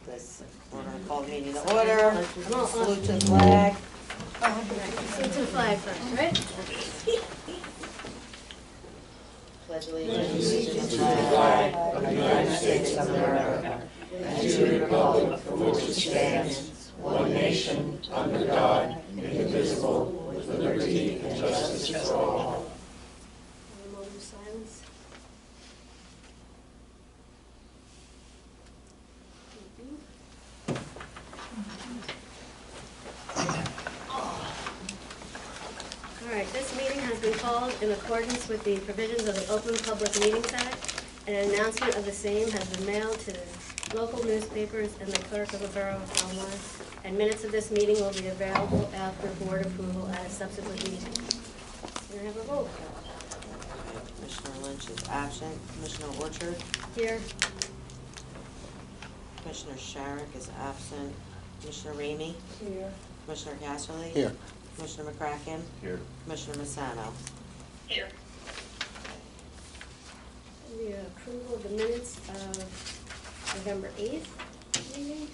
this, we're gonna call the meeting to order, salute to the flag. Salute to the flag first, right? Pledge allegiance to the flag of the United States of America and to the republic for which it stands, one nation, under God, indivisible, with liberty and justice for all. A moment of silence. All right, this meeting has been called in accordance with the provisions of the Open Public Meetings Act, and an announcement of the same has been mailed to local newspapers and the clerk of the Borough of Belmar, and minutes of this meeting will be available after board approval at a subsequent meeting. Can I have a vote? Commissioner Lynch is absent. Commissioner Orchard? Here. Commissioner Sharrock is absent. Commissioner Ramey? Here. Commissioner Casserly? Here. Commissioner McCracken? Here. Commissioner Massano? Here. The approval of the minutes of November 8th meeting?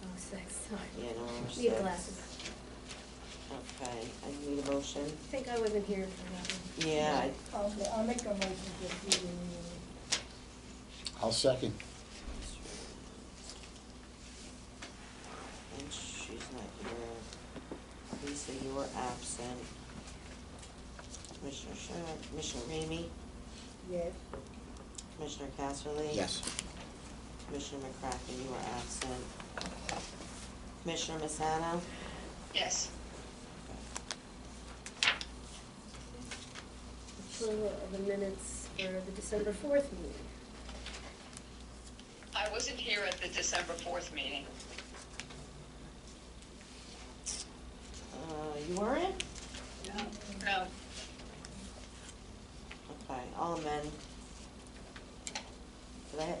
Oh, 6, sorry. Yeah, November 6th. Need glasses. Okay, I need a motion. I think I wasn't here for that one. Yeah, I'll make a motion to approve I'll second. and she's not here. Lisa, you were absent. Commissioner Sharrock, Commissioner Ramey, Yes. Commissioner Casserly? Yes. Commissioner McCracken, you were absent. Commissioner Massano? Yes. Approval of the minutes for the December 4th meeting. I wasn't here at the December 4th meeting. You weren't? No. Okay, I'll amend.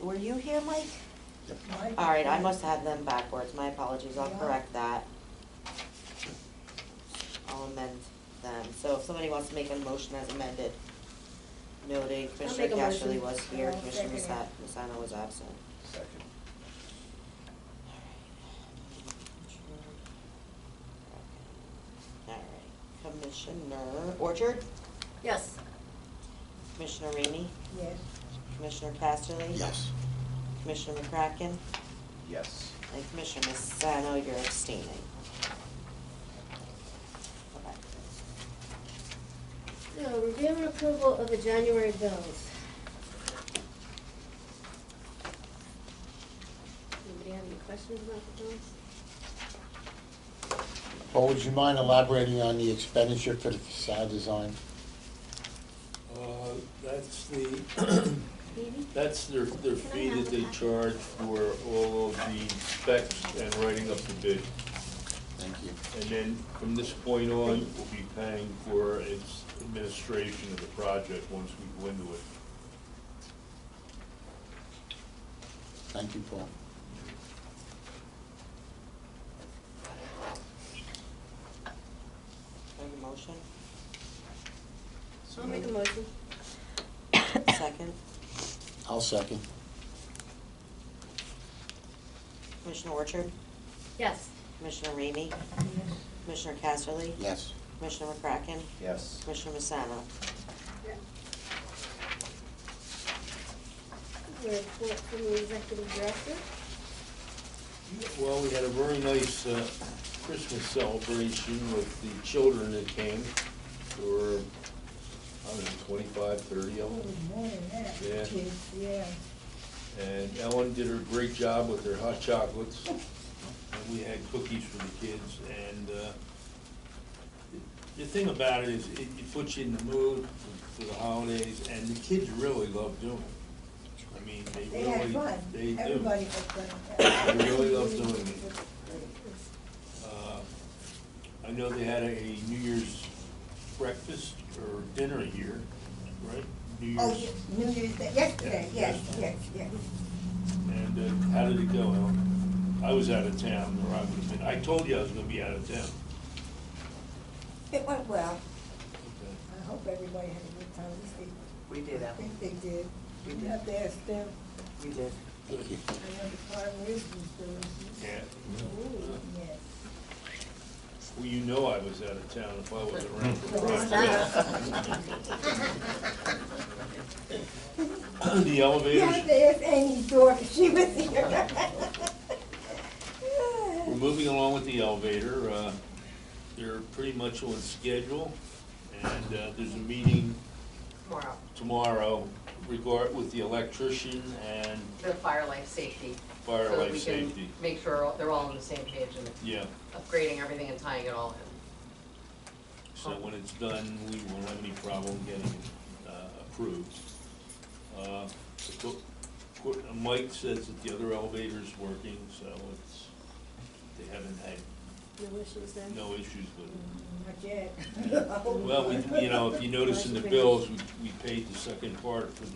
Were you here, Mike? All right, I must have them backwards. My apologies. I'll correct that. I'll amend them. So if somebody wants to make a motion as amended, noting Commissioner make a motion. Casserly was here, I'll Commissioner second Massano was absent. Second. All right, Commissioner Orchard, Yes. Commissioner Ramey, Yes. Commissioner Casserly. Yes. Commissioner McCracken, Yes. and Commissioner Massano, you're abstaining. Okay. Now, review and approval of the January bills. Anybody have any questions about the bills? Paul, would you mind elaborating on the expenditure for the facade design? That's the, Phoebe? that's their fee that they charge for all of the specs and writing up the bid. Thank you. And then from this point on, we'll be paying for its administration of the project once we go into it. Thank you, Paul. Have a motion? I'll make a motion. Second. I'll second. Commissioner Orchard, Yes. Commissioner Ramey, Commissioner Casserly, Yes. Commissioner McCracken, Yes. Commissioner Massano. Report from the executive director. Well, we had a very nice Christmas celebration with the children that came. There were, I don't know, 25, 30 Oh, of it them. was more than that. Yeah. Kids, yeah. And Ellen did a great job with her hot chocolates. And we had cookies for the kids. And the thing about it is it puts you in the mood for the holidays, and the kids really love doing it. I mean, They they had really, fun. they do. Everybody had fun. They really love doing it. I know they had a New Year's breakfast or dinner here, right? New Oh, Year's. New Year's Day, yesterday, Yeah, yes, yes. And how did it go, Ellen? I was out of town, or I would have been, I told you I was gonna be out of town. It went well. Okay. I hope everybody had a good time. At least We did I think they did. You have to ask them. We did. Thank you. I know the car is Mr. Yeah. Yes. Well, you know I was out of town if I wasn't around for the You have elevators. to ask Amy's daughter, she was here. We're moving along with the elevator. They're pretty much on schedule, and there's a meeting tomorrow with the electrician and The fire life safety. fire So that life we safety. can make sure they're all on the same page and Yeah, upgrading everything and tying it all in. so when it's done, we won't have any problem getting it approved. Mike says that the other elevator's working, so they haven't had No issues there? no issues with it. Not yet. Well, if you notice in the bills, we paid the second part for the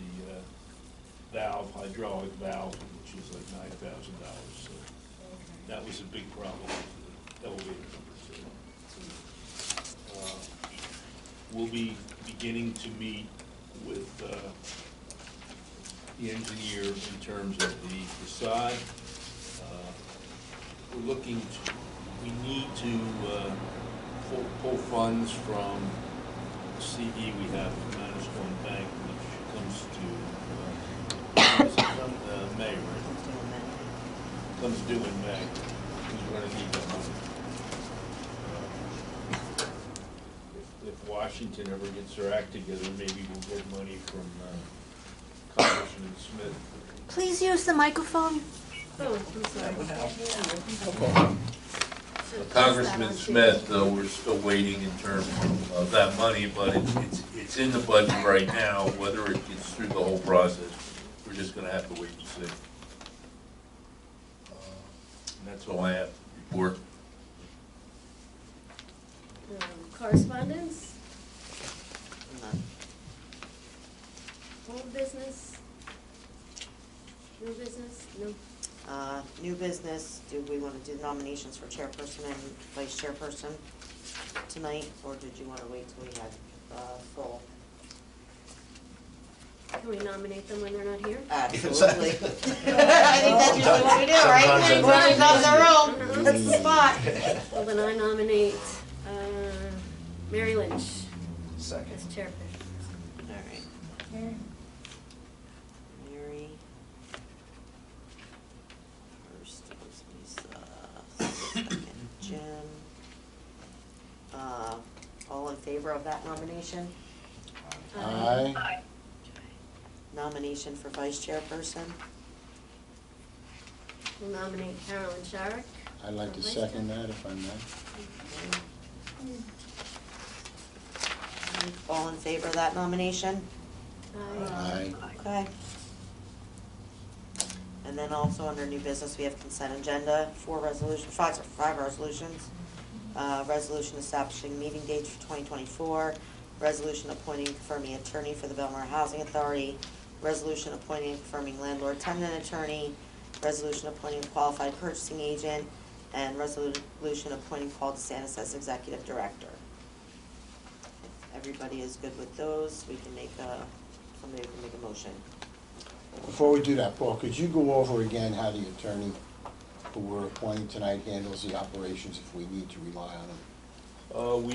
hydraulic valve, which is like $9,000, so that was a big problem with the elevator numbers. We'll be beginning to meet with the engineer in terms of the facade. We're looking to, we need to pull funds from the CD we have at Manasquan Bank, which comes to, May, right? Comes due in May, because we're gonna need that money. If Washington ever gets their act together, maybe we'll get money from Congressman Smith. Please use the microphone. Oh, I'm sorry. Congressman Smith, we're still waiting in terms of that money, but it's in the budget right now. Whether it gets through the whole process, we're just gonna have to wait and see. And that's all I have to report. Correspondence? Old business? New business? No. New business, do we want to do nominations for chairperson and vice chairperson tonight, or did you want to wait till we had full? Can we nominate them when they're not here? Absolutely. I think that's usually what we do, right? Whoever's out in the room, that's the spot. Well, then I nominate Mary Lynch Second. as chairperson. All right. Mary. First was Lisa, second Jim. All in favor of that nomination? Aye. Aye. Nomination for vice chairperson? We'll nominate Carolyn Sharrock. I'd like to for vice second that if I may. All in favor of that nomination? Aye. Aye. Okay. And then also under new business, we have consent agenda, five resolutions. Resolution establishing meeting dates for 2024, resolution appointing and confirming attorney for the Belmar Housing Authority, resolution appointing and confirming landlord tenant attorney, resolution appointing a qualified purchasing agent, and resolution appointing Paul DeSantis as executive director. If everybody is good with those, we can make somebody can make a motion. Before we do that, Paul, could you go over again how the attorney who we're appointing tonight handles the operations if we need to rely on him?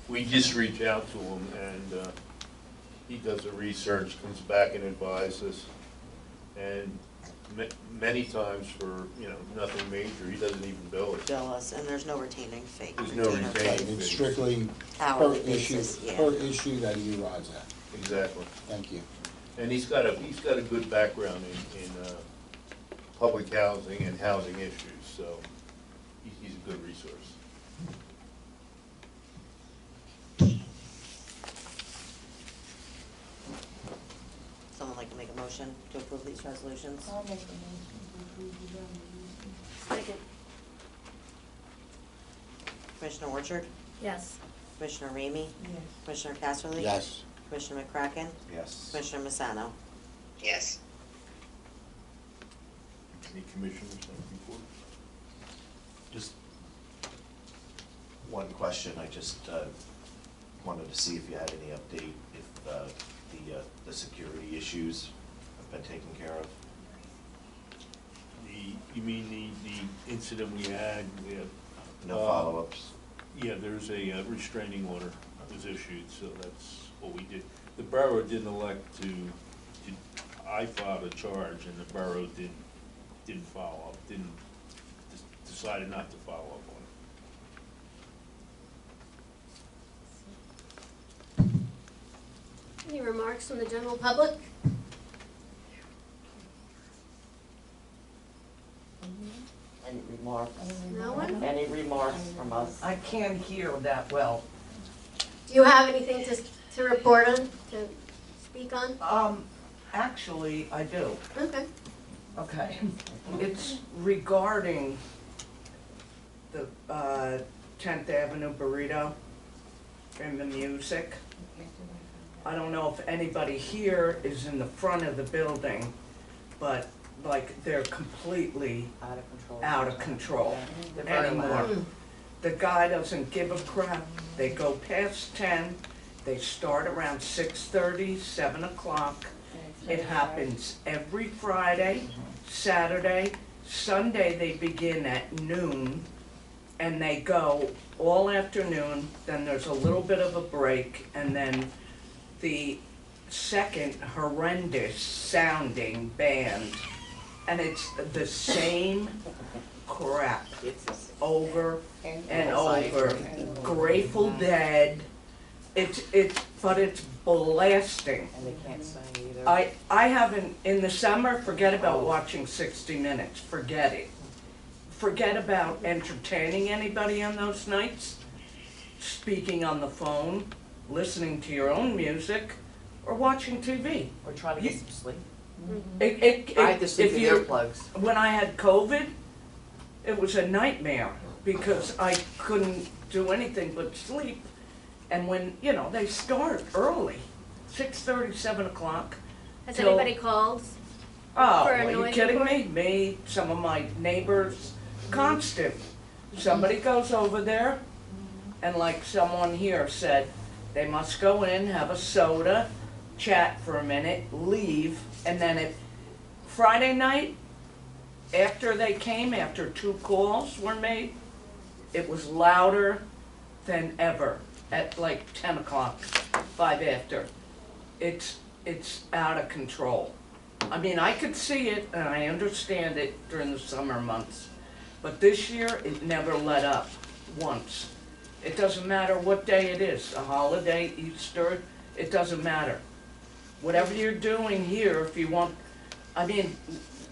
We just reach out to him, and he does the research, comes back and advises, and many times for, nothing major, he doesn't even bill us. Bill us, and there's no retaining fee. There's no retainer fee. retaining. It's strictly per Hourly issue, basis, yeah. per issue that he arrives at. Exactly. Thank you. And he's got a good background in public housing and housing issues, so he's a good resource. Someone like to make a motion to approve these resolutions? I'll make a motion to approve the resolution. Second. Commissioner Orchard? Yes. Commissioner Ramey? Yes. Commissioner Casserly? Yes. Commissioner McCracken? Yes. Commissioner Massano? Yes. Any commissioners have report? Just one question. I just wanted to see if you had any update, if the security issues have been taken care of. You mean the incident we had? No follow-ups. Yeah, there's a restraining order was issued, so that's what we did. The borough didn't elect to, I filed a charge, and the borough didn't follow up, decided not to follow up on it. Any remarks from the general public? Any remarks? No one? Any remarks from us? I can't hear that well. Do you have anything to report on, to speak on? Actually, I do. Okay. Okay. It's regarding the 10th Avenue burrito and the music. I don't know if anybody here is in the front of the building, but like they're completely Out of control. out of control They're very anymore. loud. The guy doesn't give a crap. They go past 10, they start around 6:30, 7 o'clock. It happens every Friday, Saturday, Sunday they begin at noon, and they go all afternoon, then there's a little bit of a break, and then the second horrendous sounding band, and it's the same crap over and over. Grateful Dead, but it's blasting. And they can't sing either. I haven't, in the summer, forget about watching 60 Minutes, forget it. Forget about entertaining anybody on those nights, speaking on the phone, listening to your own music, or watching TV. We're trying to get some sleep. I had to sleep If with you- earplugs. When I had COVID, it was a nightmare because I couldn't do anything but sleep. And when, they start early, 6:30, 7 o'clock. Has till- anybody called? Oh, For a are you noise kidding report? me? Me, some of my neighbors, constant. Somebody goes over there, and like someone here said, they must go in, have a soda, chat for a minute, leave, and then at Friday night, after they came, after 2 calls were made, it was louder than ever at like 10 o'clock, 5 after. It's out of control. I mean, I could see it and I understand it during the summer months, but this year it never let up once. It doesn't matter what day it is, a holiday, Easter, it doesn't matter. Whatever you're doing here, if you want, I mean,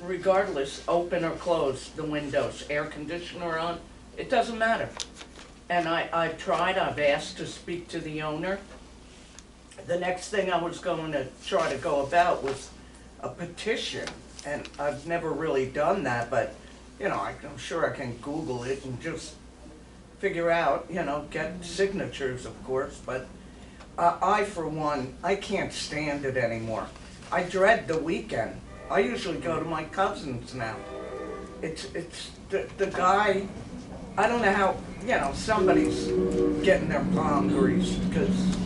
regardless, open or close the windows, air conditioner on, it doesn't matter. And I've tried, I've asked to speak to the owner. The next thing I was going to try to go about was a petition, and I've never really done that, but, I'm sure I can Google it and just figure out, get signatures, of course, but I, for one, I can't stand it anymore. I dread the weekend. I usually go to my cousin's now. It's the guy, I don't know how, somebody's getting their palm greased, because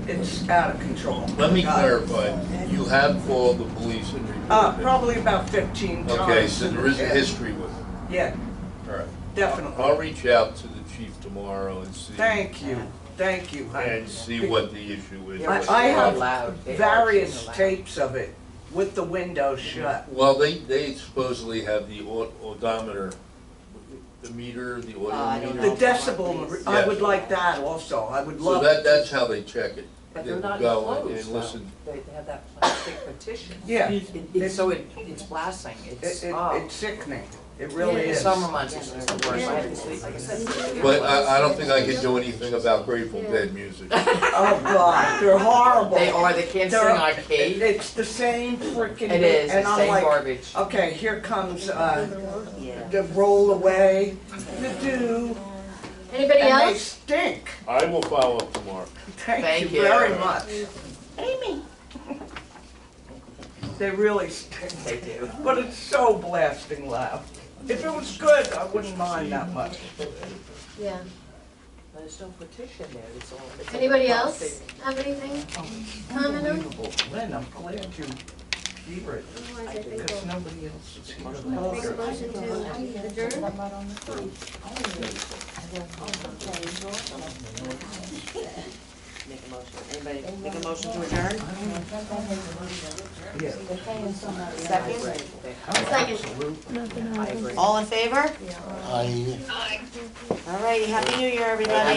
it's out of control. Let me God. clarify, you have called the police and reported it? Probably about 15 times. Okay, so there is a Yeah. history with it. Yeah, All right. definitely. I'll reach out to the chief tomorrow and see. Thank you, Hank. And see what the issue is. I what I the- have loud. They are various extremely loud. tapes of it with the windows shut. Well, they supposedly have the odometer, the meter, the I audio don't meter. The decibel, I would like that also, I would So love. that's how they check it. But They they're not go closed, and though. listen. They have that plastic petition. Yeah, So it's blasting, it's, it's sickening, it really in is. summer months, it's the worst, I have to sleep, like I said. But I don't think I can do anything about Grateful Dead music. Oh God, they're horrible. They can't sing They're- arcade. It's the same freaking. It is, and the I'm same like, garbage. okay, here comes, the roll away, the do, Anybody and they else? stink. I will follow up tomorrow. Thank Thank you you. very much. Amy. They really stink. They do. But it's so blasting loud. If it was good, I wouldn't mind that much. Yeah. There's no petition there, it's all. it's Anybody a else plastic- have anything? Comment on? Unbelievable. Lynn, I'm glad you hear it, Otherwise, I think because we'll nobody else is here. make a motion to adjourn. Make a motion, anybody make a motion to adjourn? Yeah. Second? Second. All in favor? I Aye. All righty, happy New Year, everybody.